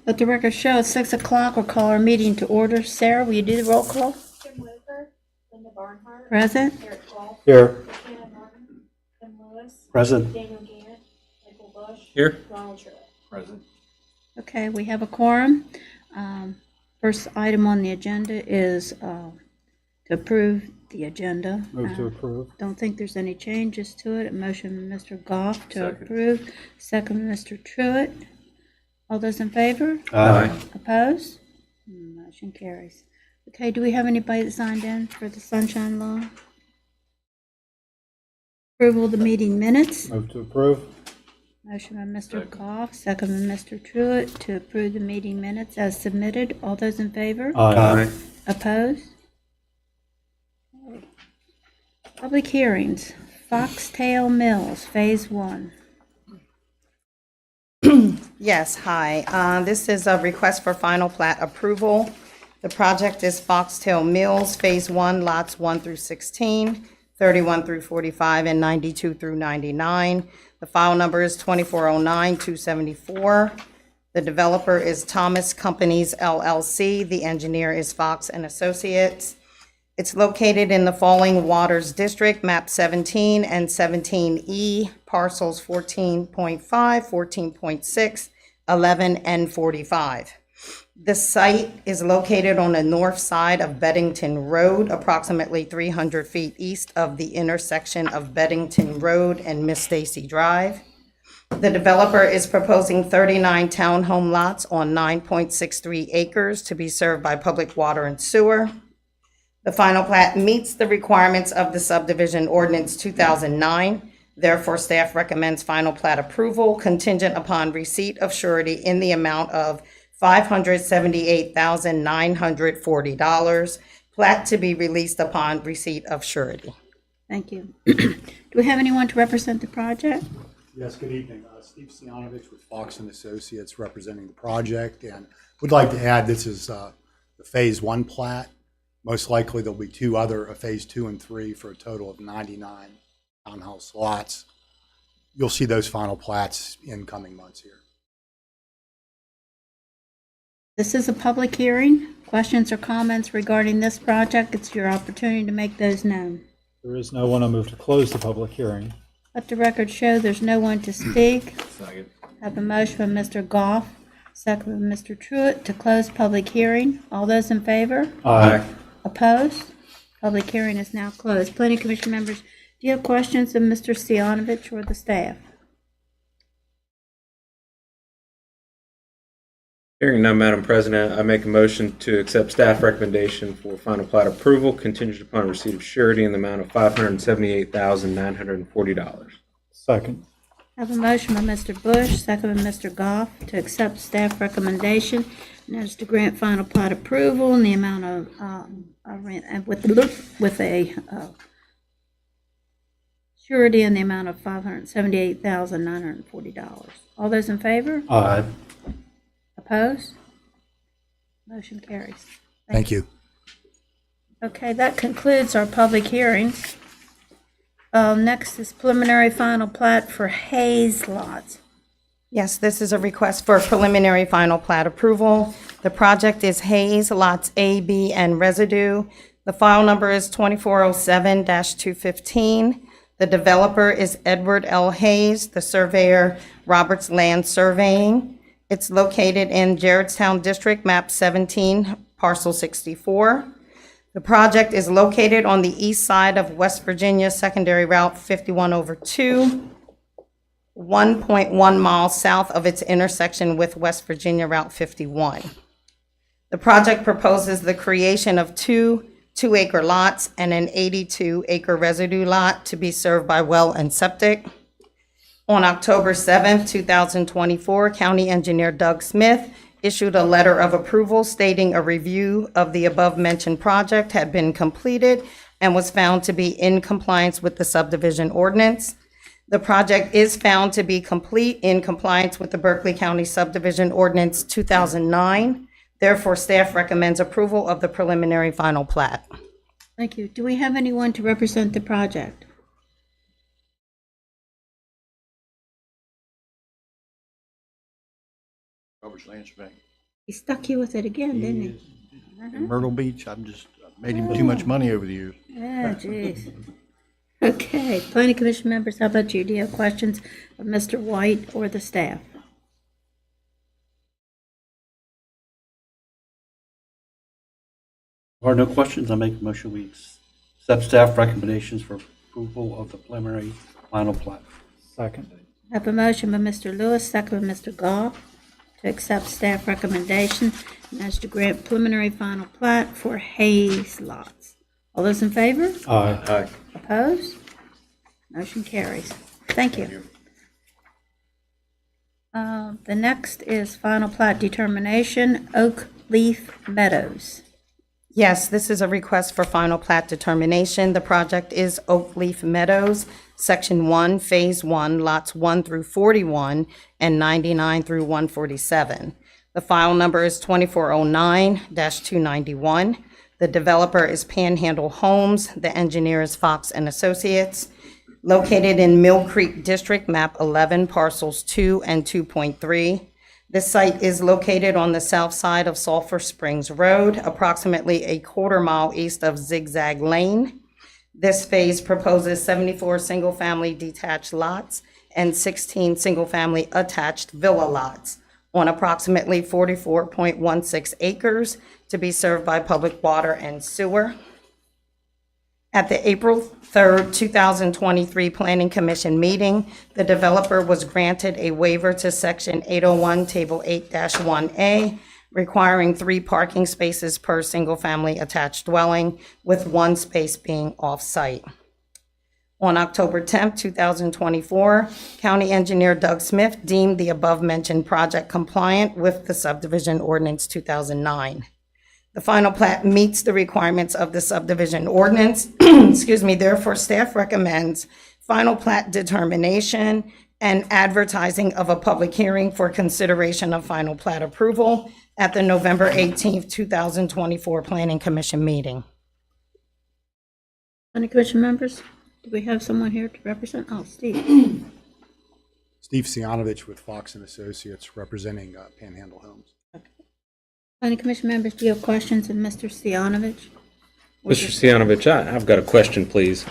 Let the record show it's 6 o'clock. We'll call our meeting to order. Sarah, will you do the roll call? Jim Luker, Linda Barnhart. Present. Eric Wolf. Here. Shannon Martin. Tim Lewis. Present. Daniel Gannett. Michael Bush. Here. Ronald Tripp. Present. Okay, we have a quorum. First item on the agenda is to approve the agenda. Move to approve. Don't think there's any changes to it. A motion from Mr. Goff to Second. approve. Second from Mr. Truitt. All those in favor? Aye. Opposed? Motion carries. Okay, do we have anybody that signed in for the sunshine law? Approval of the meeting minutes. Move to approve. Motion by Mr. Goff, second by Mr. Truitt to approve the meeting minutes as submitted. All those in favor? Aye. Opposed? Okay. Public hearings. Foxtail Mills, Phase 1. Yes, hi. This is a request for final plat approval. The project is Foxtail Mills, Phase 1, lots 1 through 16, 31 through 45, and 92 through 99. The file number is 2409-274. The developer is Thomas Companies LLC. The engineer is Fox and Associates. It's located in the Falling Waters District, map 17 and 17E, parcels 14.5, 14.6, 11, and 45. The site is located on the north side of Beddington Road, approximately 300 feet east of the intersection of Beddington Road and Miss Stacy Drive. The developer is proposing 39 townhome lots on 9.63 acres to be served by public water and sewer. The final plat meets the requirements of the subdivision ordinance 2009. Therefore, staff recommends final plat approval contingent upon receipt of surety in the amount of $578,940. Plat to be released upon receipt of surety. Thank you. Do we have anyone to represent the project? Yes, good evening. Steve Sianovich with Fox and Associates representing the project, and would like to add this is the Phase 1 plat. Most likely there'll be two other, Phase 2 and 3, for a total of 99 townhouse lots. You'll see those final plats in coming months here. This is a public hearing. Questions or comments regarding this project? It's your opportunity to make those known. There is no one. I move to close the public hearing. Let the record show there's no one to speak. Second. Have a motion from Mr. Goff, second from Mr. Truitt to close public hearing. All those in favor? Aye. Opposed? Public hearing is now closed. Planning Commission members, do you have questions of Mr. Sianovich or the staff? Hearing none, Madam President, I make a motion to accept staff recommendation for final plat approval contingent upon receipt of surety in the amount of $578,940. Second. Have a motion by Mr. Bush, second by Mr. Goff to accept staff recommendation, and that is to grant final plat approval in the amount of, with a surety in the amount of $578,940. All those in favor? Aye. Opposed? Motion carries. Thank you. Okay, that concludes our public hearings. Next is preliminary final plat for Hayes lots. Yes, this is a request for preliminary final plat approval. The project is Hayes, lots A, B, and residue. The file number is 2407-215. The developer is Edward L. Hayes, the surveyor, Roberts Land Surveying. It's located in Gerrardstown District, map 17, parcel 64. The project is located on the east side of West Virginia Secondary Route 51/2, 1.1 miles south of its intersection with West Virginia Route 51. The project proposes the creation of two 2-acre lots and an 82-acre residue lot to be served by well and septic. On October 7th, 2024, County Engineer Doug Smith issued a letter of approval stating a review of the above-mentioned project had been completed and was found to be in compliance with the subdivision ordinance. The project is found to be complete in compliance with the Berkeley County Subdivision Ordinance 2009. Therefore, staff recommends approval of the preliminary final plat. Thank you. Do we have anyone to represent the project? Roberts Land Surveying. He stuck you with it again, didn't he? In Myrtle Beach, I've just made him too much money over the years. Yeah, jeez. Okay, planning commission members, how about you? Do you have questions of Mr. White or the staff? There are no questions. I make a motion we accept staff recommendations for approval of the preliminary final plat. Second. I have a motion by Mr. Lewis, second by Mr. Goff, to accept staff recommendation and as to grant preliminary final plat for Hayes lots. All those in favor? Aye. Aye. Opposed? Motion carries. Thank you. The next is final plat determination, Oak Leaf Meadows. Yes, this is a request for final plat determination. The project is Oak Leaf Meadows, Section 1, Phase 1, Lots 1 through 41 and 99 through 147. The file number is 2409-291. The developer is Panhandle Homes. The engineer is Fox and Associates. Located in Mill Creek District, map 11, parcels 2 and 2.3. This site is located on the south side of Sulphur Springs Road, approximately a quarter-mile east of Zigzag Lane. This phase proposes 74 single-family detached lots and 16 single-family attached villa lots on approximately 44.16 acres to be served by public water and sewer. At the April 3rd, 2023 Planning Commission meeting, the developer was granted a waiver to Section 801, Table 8-1A, requiring 3 parking spaces per single-family attached dwelling, with 1 space being off-site. On October 10th, 2024, County Engineer Doug Smith deemed the above-mentioned project compliant with the Subdivision Ordinance 2009. The final plat meets the requirements of the subdivision ordinance. Excuse me, therefore, staff recommends final plat determination and advertising of a public hearing for consideration of final plat approval at the November 18th, 2024 Planning Commission meeting. Planning commission members, do we have someone here to represent? Oh, Steve. Steve Sianovich with Fox and Associates representing Panhandle Homes. Planning commission members, do you have questions of Mr. Stianovich? Mr. Stianovich, I've got a question, please.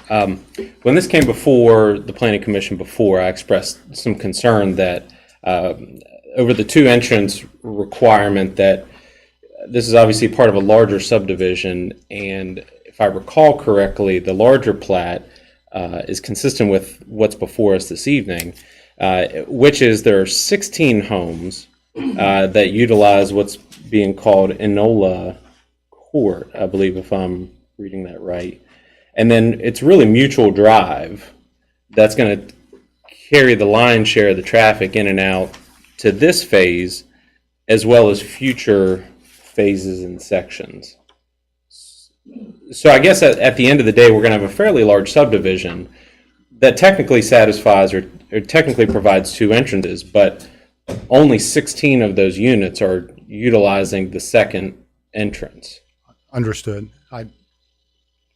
When this came before the Planning Commission before, I expressed some concern that over the 2 entrance requirement, that this is obviously part of a larger subdivision, and if I recall correctly, the larger plat is consistent with what's before us this evening, which is there are 16 homes that utilize what's being called Enola Court, I believe, if I'm reading that right. And then it's really Mutual Drive that's going to carry the lion's share of the traffic in and out to this phase, as well as future phases and sections. So I guess at the end of the day, we're going to have a fairly large subdivision that technically satisfies or technically provides 2 entrances, but only 16 of those units are utilizing the second entrance. Understood. I'd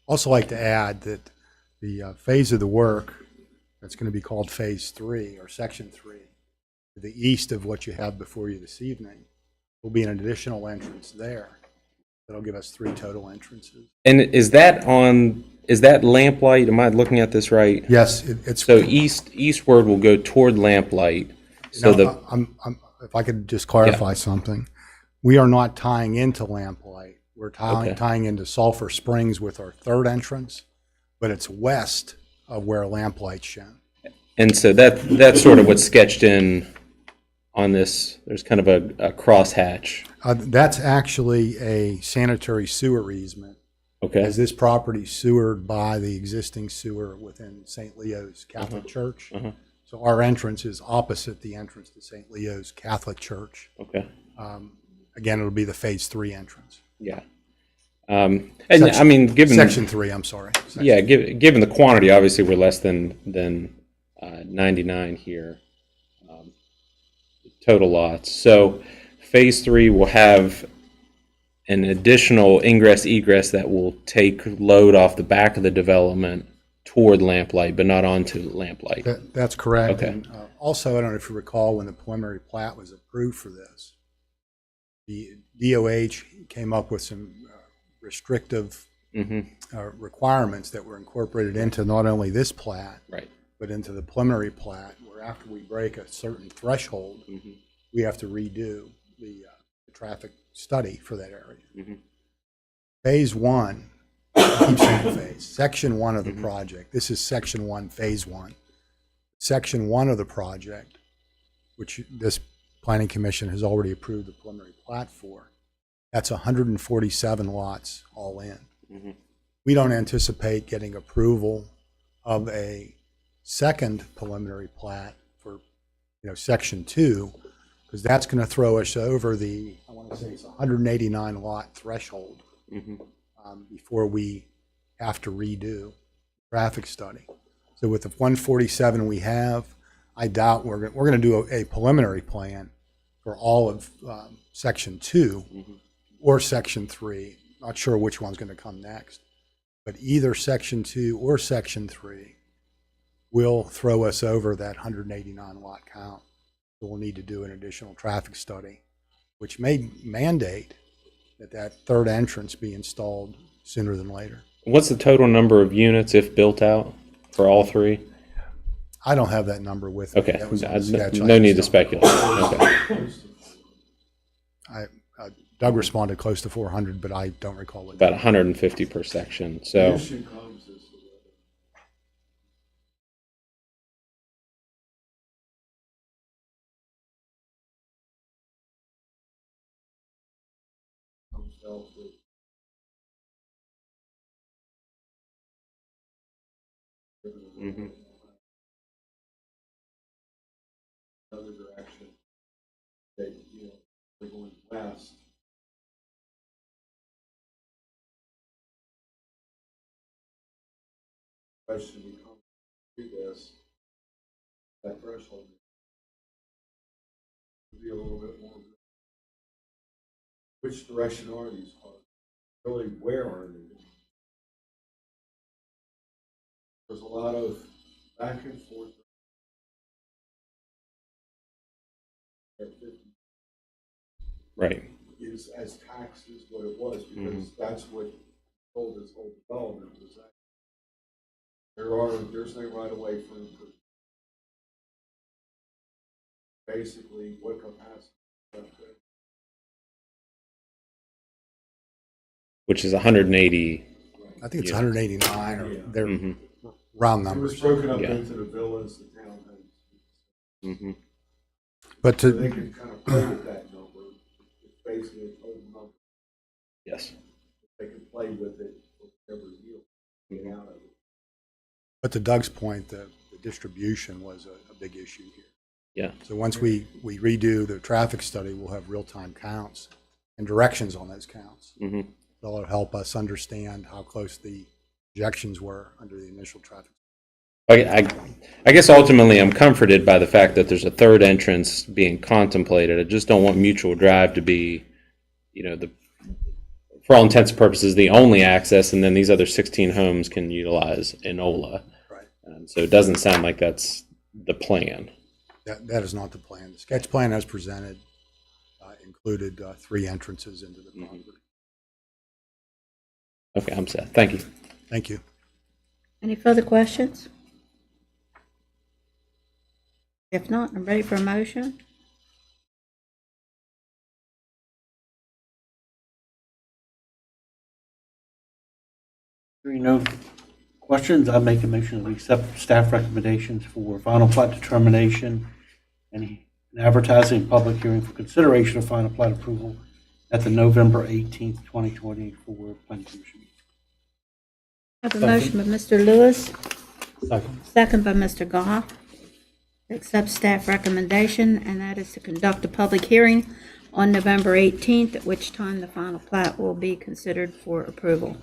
also like to add that the phase of the work that's going to be called Phase 3 or Section 3, to the east of what you have before you this evening, will be an additional entrance there. That'll give us 3 total entrances. And is that lamplight? Am I looking at this right? Yes, it's So eastward will go toward lamplight. So no, if I could just clarify something, we are not tying into Lamplight. We're tying into Sulphur Springs with our 3rd entrance, but it's west of where Lamplight's shown. And so that's sort of what's sketched in on this. There's kind of a crosshatch. That's actually a sanitary sewer easement, Okay. as this property sewered by the existing sewer within St. Leo's Catholic Church. So our entrance is opposite the entrance to St. Leo's Catholic Church. Okay. Again, it'll be the Phase 3 entrance. Yeah. And I mean, given Section 3, I'm sorry. given the quantity, obviously we're less than 99 here, total lots. So Phase 3 will have an additional ingress egress that will take load off the back of the development toward Lamplight, but not onto Lamplight. That's correct. Okay. And, also, I don't know if you recall when the preliminary plat was approved for this, The DOH came up with some restrictive requirements that were incorporated into not only this plat, Right. but into the preliminary plat, where after we break a certain threshold, we have to redo the traffic study for that area. Phase one, I keep saying phase, section one of the project, this is section one, phase one. Section one of the project, which this planning commission has already approved the preliminary plat for, that's 147 lots all in. We don't anticipate getting approval of a second preliminary plat for, section two, because that's going to throw us over the, I want to say it's 189 lot threshold before we have to redo traffic study. So with the 147 we have, I doubt we're going to do a preliminary plan for all of section two or section three. Not sure which one's going to come next, but either section two or section three will throw us over that 189 lot count. So we'll need to do an additional traffic study, which may mandate that third entrance be installed sooner than later. What's the total number of units if built out for all three? I don't have that number with me. Okay, That was on the sketch. no need to speculate. Okay. Doug responded close to 400, but I don't recall it. About 150 per section. So Other direction, they, they're going west. Question becomes, do this, that threshold would be a little bit more. Which direction are these cars? Really, where are they? There's a lot of back and forth. right. Is as taxed as what it was, because that's what told this whole development was that there's no right of way for improvement. Basically, what capacity? Which is 180. I think it's 189 or they're round It was numbers. broken up Yeah. into the villas, the townhomes. But So to, they can kind of play with that number. It's basically a total number. Yes. They can play with it for whatever yield they get out of it. but to Doug's point, the distribution was a big issue here. Yeah. So once we redo the traffic study, we'll have real-time counts and directions on those counts. That'll help us understand how close the projections were under the initial traffic. I guess ultimately I'm comforted by the fact that there's a third entrance being contemplated. I just don't want Mutual Drive to be, for all intents and purposes, the only access, and then these other 16 homes can utilize Enola. Right. So it doesn't sound like that's the plan. That is not the plan. The sketch plan as presented included 3 entrances into the property. Okay, I'm set. Thank you. Thank you. Any further questions? If not, I'm ready for a motion. Hearing no questions, I make a motion that we accept staff recommendations for final plat determination and advertising public hearing for consideration of final plat approval at the November 18th, 2024 Planning Commission meeting. I have a motion by Mr. Lewis, Second. second by Mr. Goff, to accept staff recommendation, and that is to conduct a public hearing on November 18th, at which time the final plat will be considered for approval.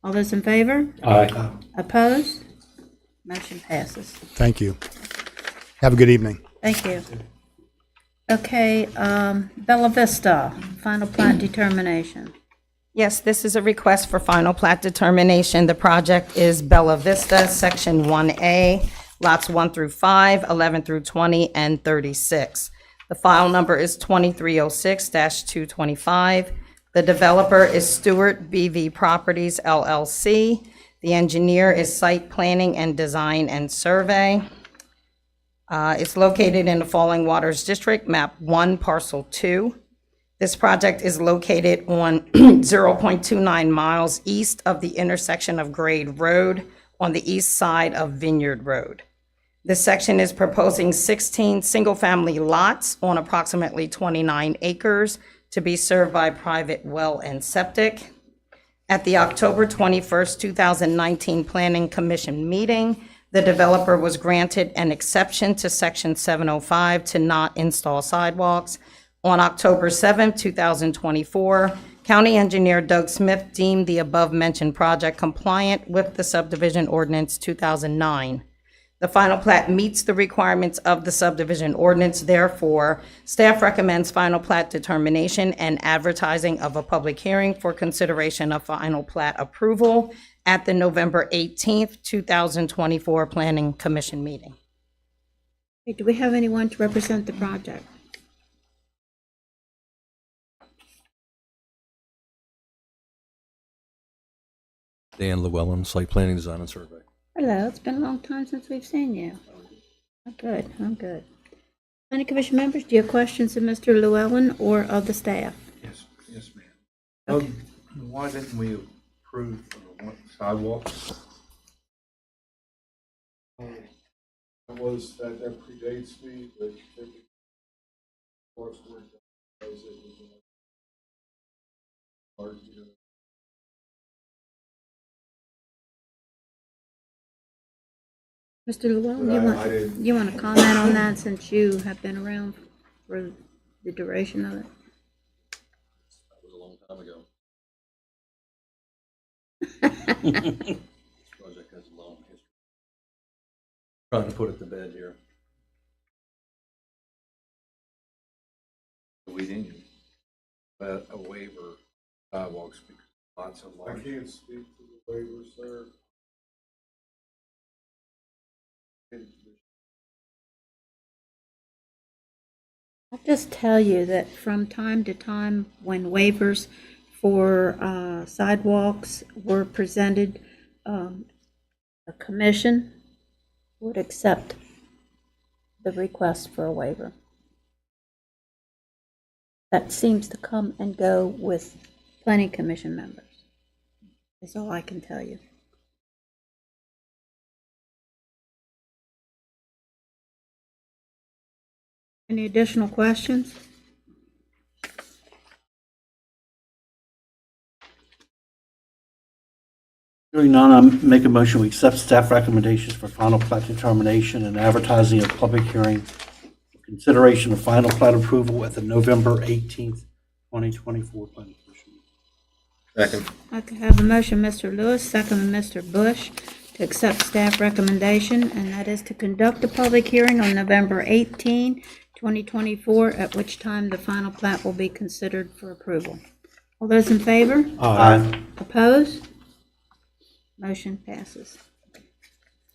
All those in favor? Aye. Opposed? Motion passes. Thank you. Have a good evening. Thank you. Okay, Bella Vista, final plat determination. Yes, this is a request for final plat determination. The project is Bella Vista, Section 1A, lots 1 through 5, 11 through 20, and 36. The file number is 2306-225. The developer is Stewart BV Properties LLC. The engineer is Site Planning and Design and Survey. It's located in the Falling Waters District, map 1, parcel 2. This project is located on 0.29 miles east of the intersection of Grade Road on the east side of Vineyard Road. This section is proposing 16 single-family lots on approximately 29 acres to be served by private well and septic. At the October 21st, 2019 Planning Commission meeting, the developer was granted an exception to Section 705 to not install sidewalks. On October 7, 2024, County Engineer Doug Smith deemed the above-mentioned project compliant with the subdivision ordinance 2009. The final plat meets the requirements of the subdivision ordinance. Therefore, staff recommends final plat determination and advertising of a public hearing for consideration of final plat approval at the November 18th, 2024 Planning Commission meeting. Okay, do we have anyone to represent the project? Dan Llewellyn, Site Planning, Design, and Survey. Hello, it's been a long time since we've seen you. I'm good, I'm good. Planning Commission members, do you have questions of Mr. Llewellyn or of the staff? Yes, ma'am. Okay. Why didn't we approve sidewalks? That predates me, but Mr. Llewellyn, I didn't- you want to comment on that since you have been around for the duration of it? That was a long time ago. This project has a long history. Trying to put it to bed here. We didn't a waiver sidewalks because lots of I large. can't speak to the waivers, sir. I'll just tell you that from time to time, when waivers for sidewalks were presented, the commission would accept the request for a waiver. That seems to come and go with planning commission members. That's all I can tell you. Any additional questions? Hearing none, I make a motion, we accept staff recommendations for final plat determination and advertising of public hearing for consideration of final plat approval at the November 18th, 2024 Planning Commission meeting. Second. I could have a motion, Mr. Lewis, second by Mr. Bush, to accept staff recommendation, and that is to conduct a public hearing on November 18, 2024, at which time the final plat will be considered for approval. All those in favor? Aye. Opposed? Motion passes.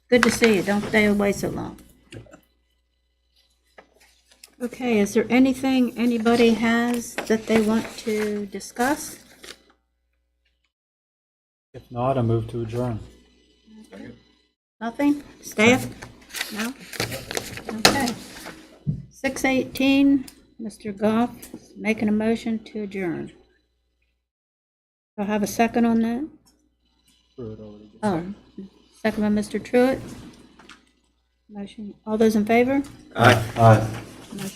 Good to see you. Don't stay away so long. Okay, is there anything anybody has that they want to discuss? If not, I move to adjourn. Nothing? Staff? No? Okay. 6:18, Mr. Goff is making a motion to adjourn. Do I have a second on that? Oh, second by Mr. Truitt. Motion, all those in favor? Aye. Aye. Motion